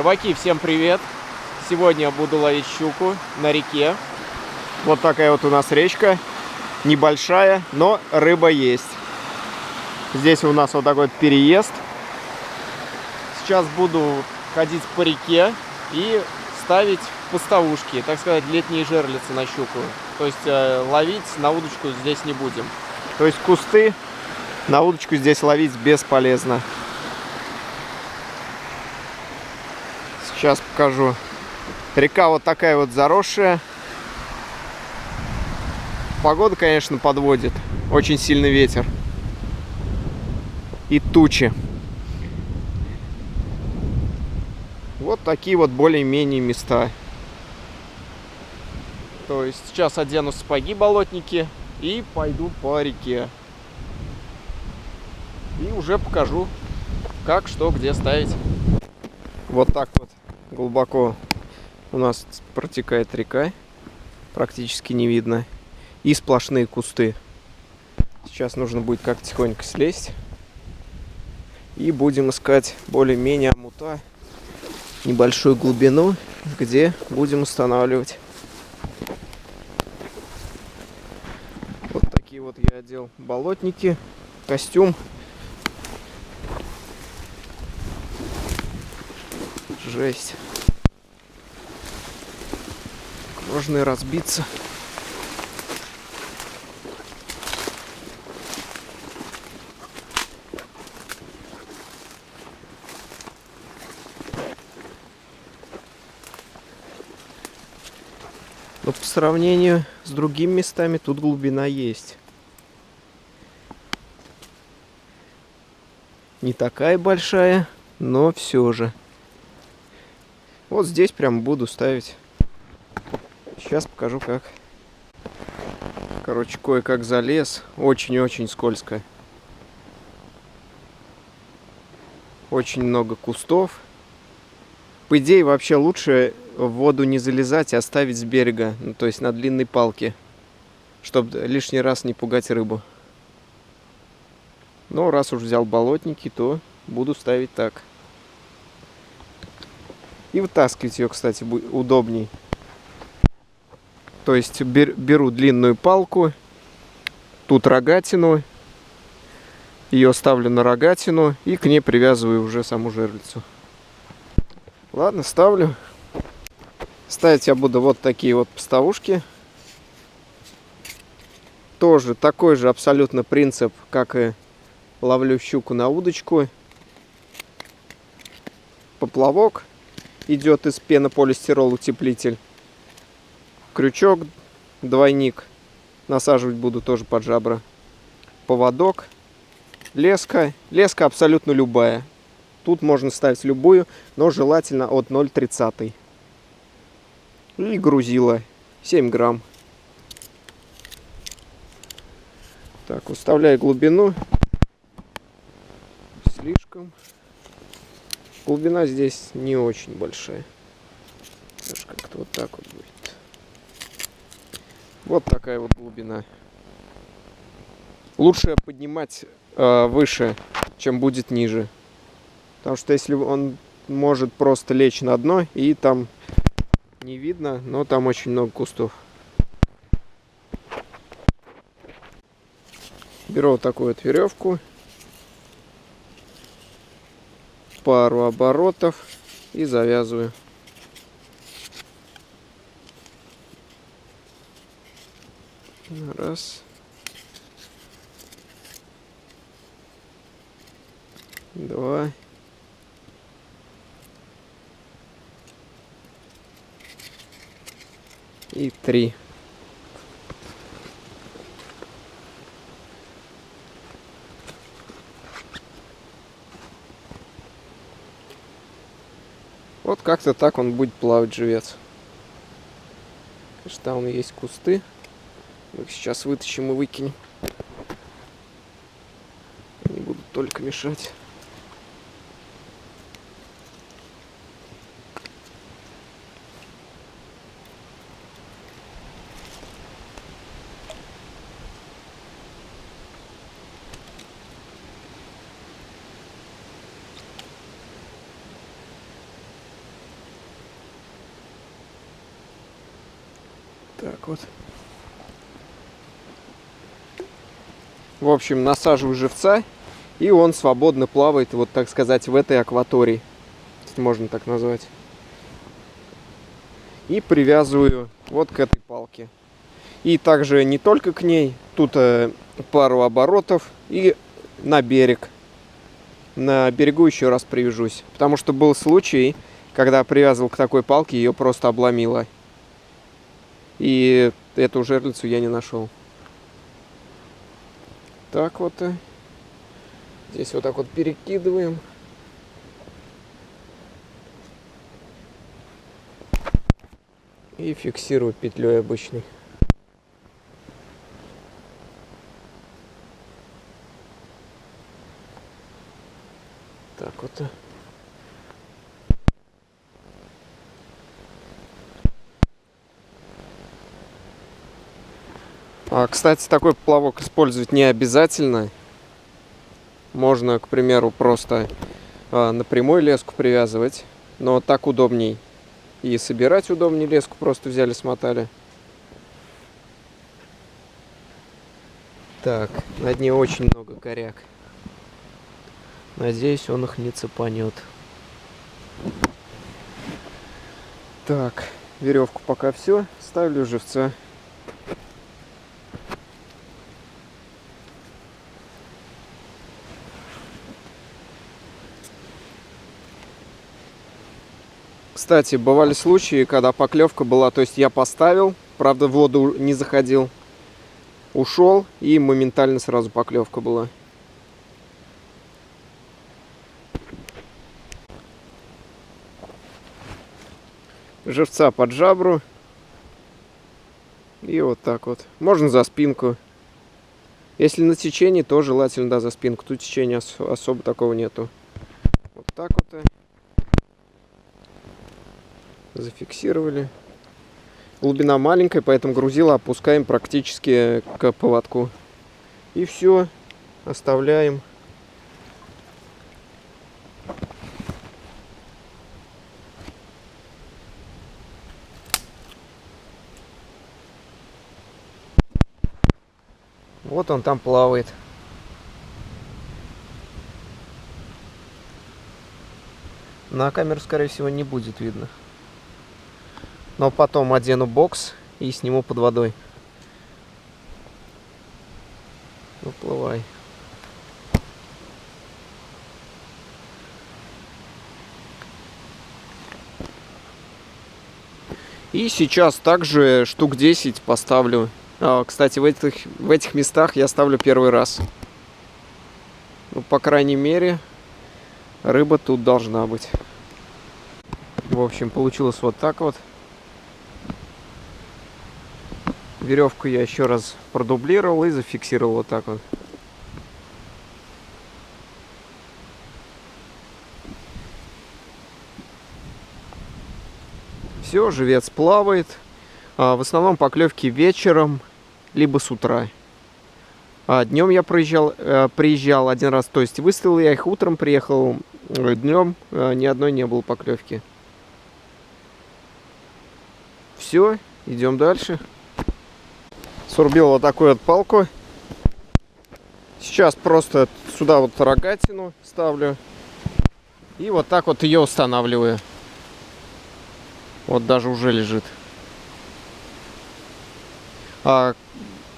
Рыбаки, всем привет! Сегодня буду ловить щуку на реке. Вот такая вот у нас речка. Небольшая, но рыба есть. Здесь у нас вот такой вот переезд. Сейчас буду ходить по реке и ставить поставушки, так сказать, летние жерлицы на щуку. То есть ловить на удочку здесь не будем. То есть кусты на удочку здесь ловить бесполезно. Сейчас покажу. Река вот такая вот заросшая. Погода, конечно, подводит. Очень сильный ветер. И тучи. Вот такие вот более-менее места. То есть сейчас одену сапоги болотники и пойду по реке. И уже покажу, как, что, где ставить. Вот так вот глубоко у нас протекает река. Практически не видно. И сплошные кусты. Сейчас нужно будет как-то тихонько слезть. И будем искать более-менее омута. Небольшую глубину, где будем устанавливать. Вот такие вот я одел болотники. Костюм. Жесть. Можно и разбиться. Но по сравнению с другими местами тут глубина есть. Не такая большая, но все же. Вот здесь прям буду ставить. Сейчас покажу как. Короче, кое-как залез. Очень-очень скользко. Очень много кустов. По идее, вообще лучше в воду не залезать, а оставить с берега. Ну, то есть на длинной палке. Чтобы лишний раз не пугать рыбу. Но раз уж взял болотники, то буду ставить так. И вытаскивать ее, кстати, будет удобней. То есть беру длинную палку, тут рогатину, ее ставлю на рогатину и к ней привязываю уже саму жерлицу. Ладно, ставлю. Ставить я буду вот такие вот поставушки. Тоже такой же абсолютно принцип, как и ловлю щуку на удочку. Поплавок идет из пенополистирол утеплитель. Крючок, двойник. Насаживать буду тоже под жабры. Поводок. Леска. Леска абсолютно любая. Тут можно ставить любую, но желательно от 0,30. И грузила 7 грамм. Так, уставляю глубину. Слишком. Глубина здесь не очень большая. Даже как-то вот так вот будет. Вот такая вот глубина. Лучше поднимать выше, чем будет ниже. Потому что если он может просто лечь на дно, и там не видно, но там очень много кустов. Беру вот такую вот веревку. Пару оборотов и завязываю. Раз. Два. И 3. Вот как-то так он будет плавать, живец. Конечно, там есть кусты. Мы их сейчас вытащим и выкинем. Они будут только мешать. Так вот. В общем, насаживаю живца, и он свободно плавает, вот так сказать, в этой акватории, если можно так назвать. И привязываю вот к этой палке. И также не только к ней, тут пару оборотов и на берег. На берегу еще раз привяжусь, потому что был случай, когда привязывал к такой палке, ее просто обломило. И эту жерлицу я не нашел. Так вот. Здесь вот так вот перекидываем. И фиксирую петлей обычной. Так вот. Кстати, такой поплавок использовать не обязательно. Можно, к примеру, просто на прямой леску привязывать, но так удобней. И собирать удобнее леску, просто взяли, смотали. Так, на дне очень много коряк. Надеюсь, он их не цепанет. Так, веревку пока все. Ставлю живца. Кстати, бывали случаи, когда поклевка была, то есть я поставил, правда в воду не заходил, ушел и моментально сразу поклевка была. Живца под жабру. И вот так вот. Можно за спинку. Если на течении, то желательно, да, за спинку. Тут течения особо такого нету. Вот так вот. Зафиксировали. Глубина маленькая, поэтому грузило опускаем практически к поводку. И все. Оставляем. Вот он там плавает. На камеру, скорее всего, не будет видно. Но потом одену бокс и сниму под водой. Уплывай. И сейчас также штук 10 поставлю. Кстати, в этих местах я ставлю первый раз. Ну, по крайней мере, рыба тут должна быть. В общем, получилось вот так вот. Веревку я еще раз продублировал и зафиксировал вот так вот. Все, живец плавает. В основном поклевки вечером, либо с утра. Днем я приезжал один раз, то есть выставил я их утром, приехал днем, ни одной не было поклевки. Все, идем дальше. Срубил вот такую вот палку. Сейчас просто сюда вот рогатину ставлю. И вот так вот ее устанавливаю. Вот даже уже лежит.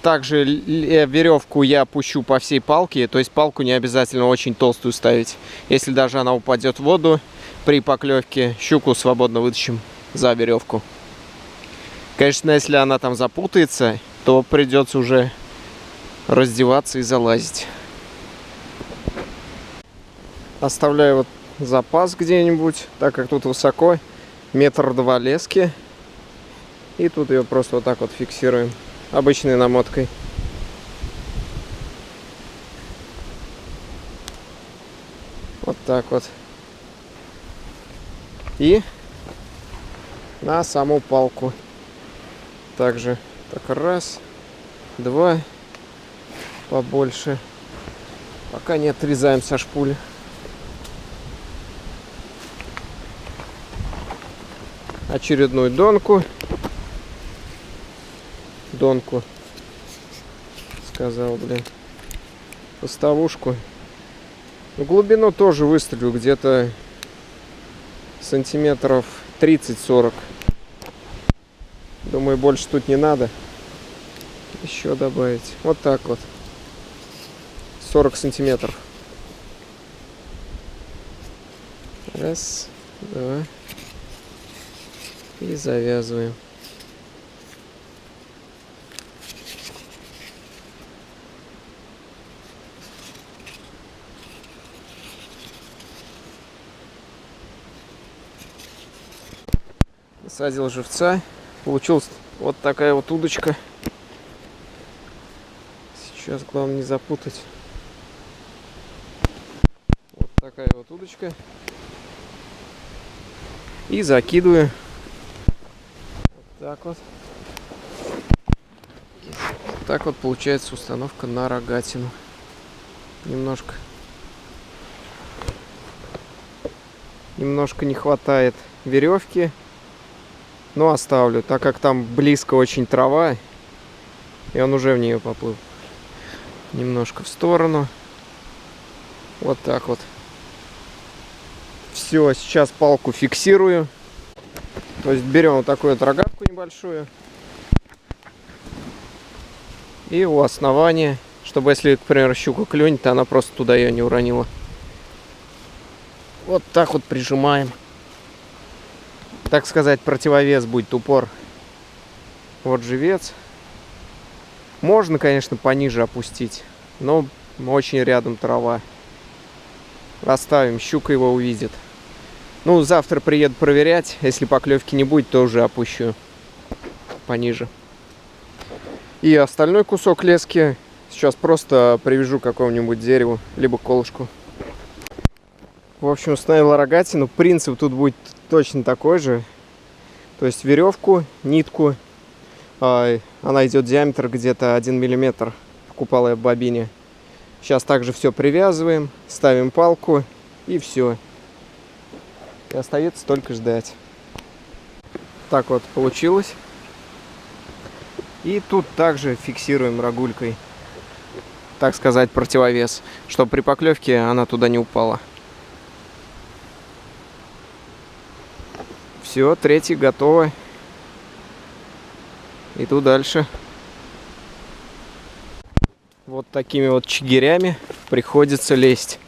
Также веревку я пущу по всей палке. То есть палку не обязательно очень толстую ставить. Если даже она упадет в воду при поклевке, щуку свободно вытащим за веревку. Конечно, если она там запутается, то придется уже раздеваться и залазить. Оставляю вот запас где-нибудь, так как тут высоко, 1,2 метра лески. И тут ее просто вот так вот фиксируем обычной намоткой. Вот так вот. И на саму палку. Также так, раз, два, побольше. Пока не отрезаем со шпули. Очередную донку. донку. Сказал, блин. Поставушку. Ну, глубину тоже выстрелю где-то сантиметров 30-40. Думаю, больше тут не надо. Еще добавить. Вот так вот. 40 сантиметров. Раз, два. И завязываем. Насадил живца. Получилась вот такая вот удочка. Сейчас главное не запутать. Вот такая вот удочка. И закидываю. Вот так вот. Вот так вот получается установка на рогатину. Немножко не хватает веревки. Но оставлю, так как там близко очень трава. И он уже в нее поплыл. Немножко в сторону. Вот так вот. Все, сейчас палку фиксирую. То есть берем вот такую вот рогатку небольшую. И у основания, чтобы если, к примеру, щука клюнет, то она просто туда ее не уронила. Вот так вот прижимаем. Так сказать, противовес будет, упор. Вот живец. Можно, конечно, пониже опустить, но очень рядом трава. Оставим, щука его увидит. Ну, завтра приеду проверять. Если поклевки не будет, то уже опущу пониже. И остальной кусок лески сейчас просто привяжу к какому-нибудь дереву, либо к колышку. В общем, установил рогатину. Принцип тут будет точно такой же. То есть веревку, нитку. Она идет диаметр где-то 1 мм в куполой бобине. Сейчас также все привязываем, ставим палку и все. И остается только ждать. Так вот получилось. И тут также фиксируем рогулькой, так сказать, противовес, чтобы при поклевке она туда не упала. Все, третий готово. Иду дальше. Вот такими вот чигирями приходится лезть.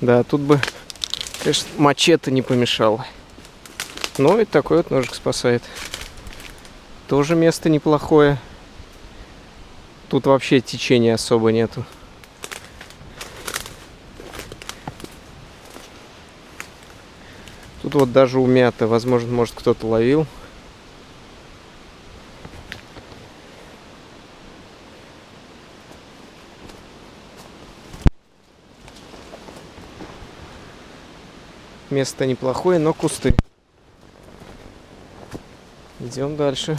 Да, тут бы, конечно, мачете не помешало. Но и такой вот ножик спасает. Тоже место неплохое. Тут вообще течения особо нету. Тут вот даже умято. Возможно, может кто-то ловил. Место неплохое, но кусты. Идем дальше.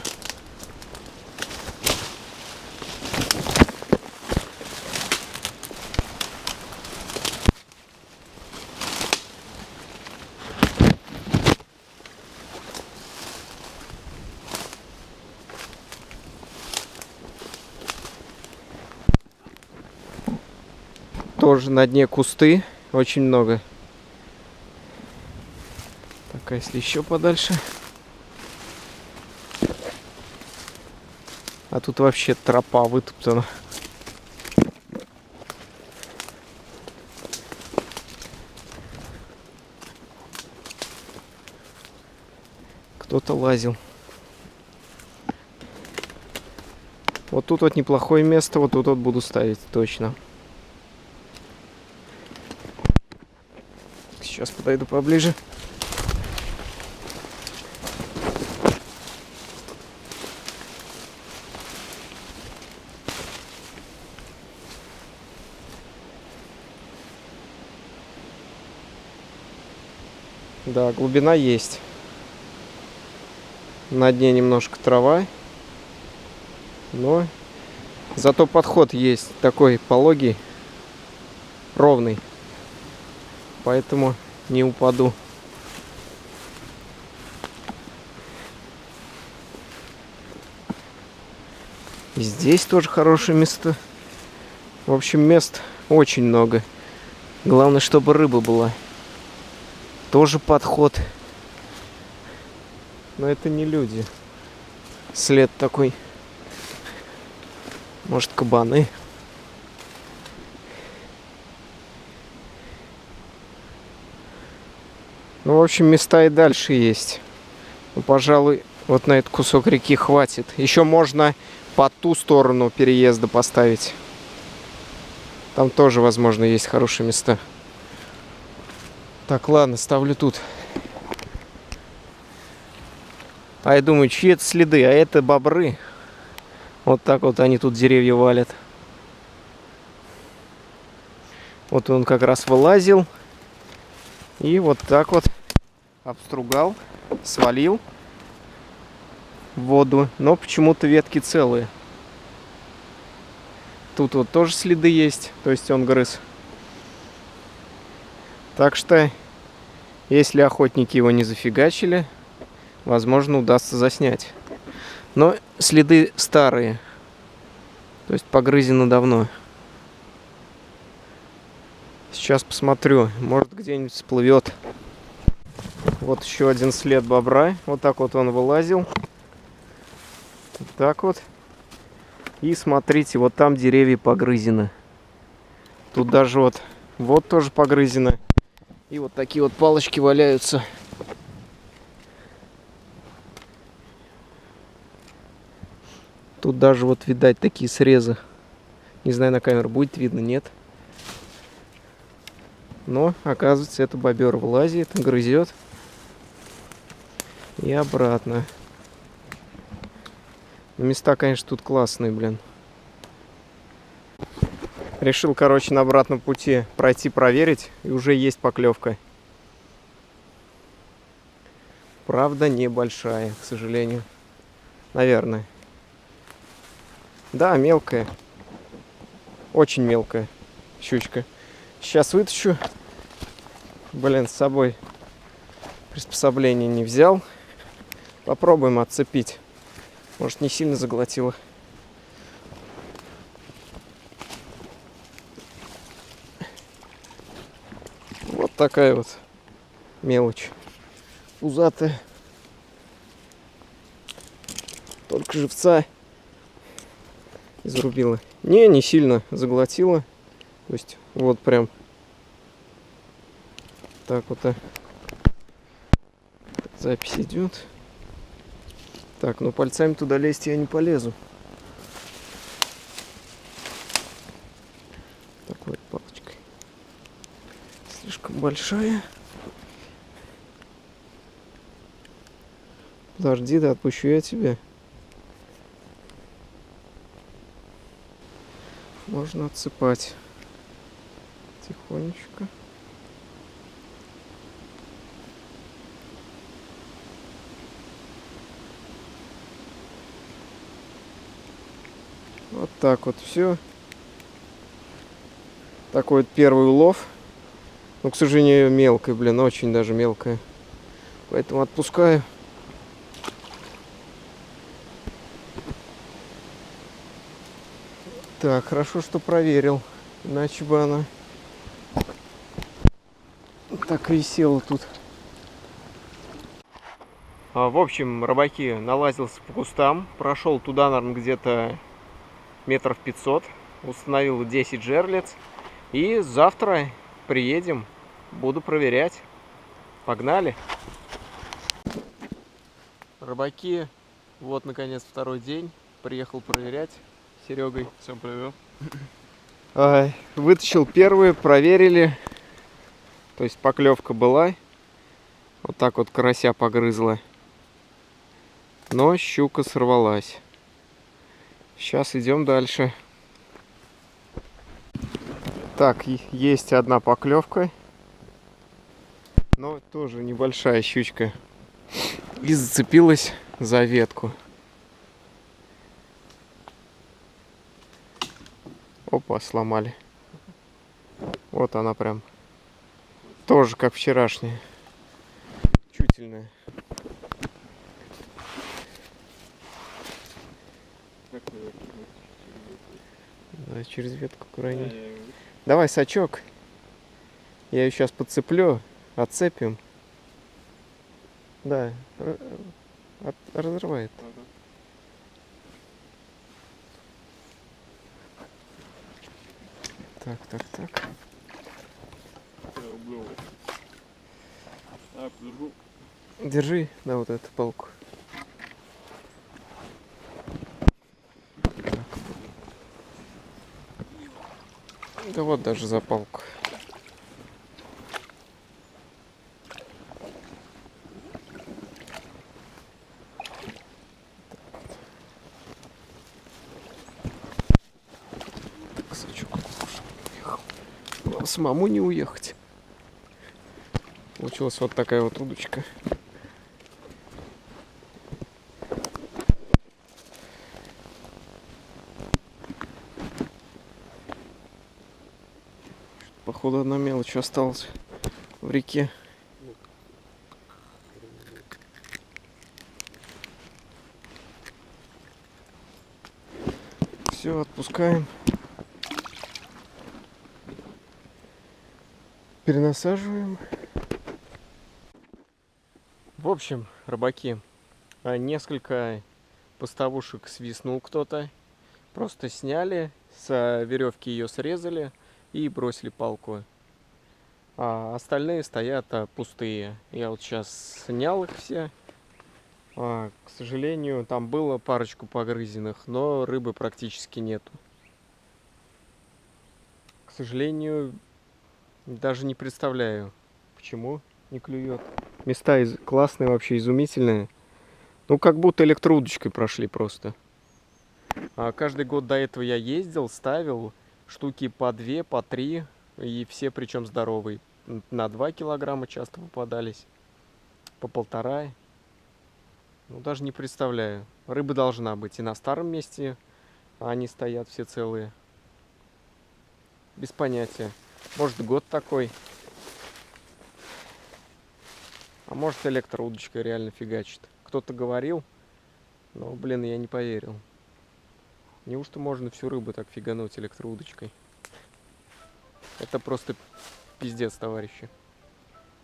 Тоже на дне кусты, очень много. Так, а если еще подальше? А тут вообще тропа вытоптана. Кто-то лазил. Вот тут вот неплохое место, вот тут вот буду ставить точно. Сейчас подойду поближе. Да, глубина есть. На дне немножко трава, но Зато подход есть такой пологий, ровный. Поэтому не упаду. И здесь тоже хорошее место. В общем, мест очень много. Главное, чтобы рыба была. Тоже подход. Но это не люди. След такой. Может, кабаны. Ну, в общем, места и дальше есть. Ну, пожалуй, вот на этот кусок реки хватит. Еще можно по ту сторону переезда поставить. Там тоже, возможно, есть хорошие места. Так, ладно, ставлю тут. А я думаю, чьи это следы? А это бобры. Вот так вот они тут деревья валят. Вот он как раз вылазил. И вот так вот обстругал, свалил в воду. Но почему-то ветки целые. Тут вот тоже следы есть. То есть он грыз. Так что, если охотники его не зафигачили, возможно, удастся заснять. Но следы старые. То есть погрызены давно. Сейчас посмотрю. Может, где-нибудь всплывет. Вот еще один след бобра. Вот так вот он вылазил. Вот так вот. И смотрите, вот там деревья погрызены. Тут даже вот тоже погрызено. И вот такие вот палочки валяются. Тут даже вот видать такие срезы. Не знаю, на камеру будет видно, нет. Но, оказывается, это бобер вылазит, грызет. И обратно. Места, конечно, тут классные, блин. Решил, короче, на обратном пути пройти, проверить. И уже есть поклевка. Правда, небольшая, к сожалению. Наверное. Да, мелкая. Очень мелкая щучка. Сейчас вытащу. Блин, с собой приспособление не взял. Попробуем отцепить. Может, не сильно заглотила. Вот такая вот мелочь. Пузатая. Только живца изрубила. Не сильно заглотила. То есть вот прям так вот. Запись идет. Так, ну пальцами туда лезть я не полезу. Такой палочкой. Слишком большая. Подожди, да отпущу я тебя. Можно отсыпать. Тихонечко. Вот так вот все. Такой вот первый улов. Но, к сожалению, мелкая, блин, очень даже мелкая. Поэтому отпускаю. Так, хорошо, что проверил. Иначе бы она так висела тут. В общем, рыбаки, налазился по кустам. Прошел туда, наверное, где-то метров 500. Установил 10 жерлиц. И завтра приедем. Буду проверять. Погнали. Рыбаки, вот, наконец, второй день. Приехал проверять. Серегой. Всем привет. Вытащил первую, проверили. То есть поклевка была. Вот так вот карася погрызла. Но щука сорвалась. Сейчас идем дальше. Так, есть одна поклевка. Но тоже небольшая щучка. И зацепилась за ветку. Опа, сломали. Вот она прям. Тоже как вчерашняя. Чувствительная. Да, через ветку крайне. Давай сачок. Я ее сейчас подцеплю, отцепим. Да, разрывает. Так. Держи, да, вот эту палку. Так. Да вот даже за палку. Так, сачок уехал. Главное, самому не уехать. Получилась вот такая вот удочка. Походу одна мелочь осталась в реке. Все, отпускаем. Перенасаживаем. В общем, рыбаки, несколько поставушек свистнул кто-то. Просто сняли, с веревки ее срезали и бросили палку. А остальные стоят пустые. Я вот сейчас снял их все. К сожалению, там было парочку погрызенных, но рыбы практически нету. К сожалению, даже не представляю, почему не клюет. Места классные, вообще изумительные. Ну, как будто электроудочкой прошли просто. Каждый год до этого я ездил, ставил штуки по 2, по 3. И все причем здоровые. На 2 килограмма часто попадались. По 1,5. Ну, даже не представляю. Рыба должна быть. И на старом месте они стоят все целые. Без понятия. Может, год такой. А может, электроудочка реально фигачит. Кто-то говорил, но, блин, я не поверил. Неужто можно всю рыбу так фигануть электроудочкой? Это просто пиздец, товарищи.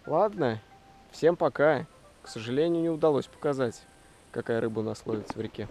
Ладно, всем пока. К сожалению, не удалось показать, какая рыба у нас ловится в реке.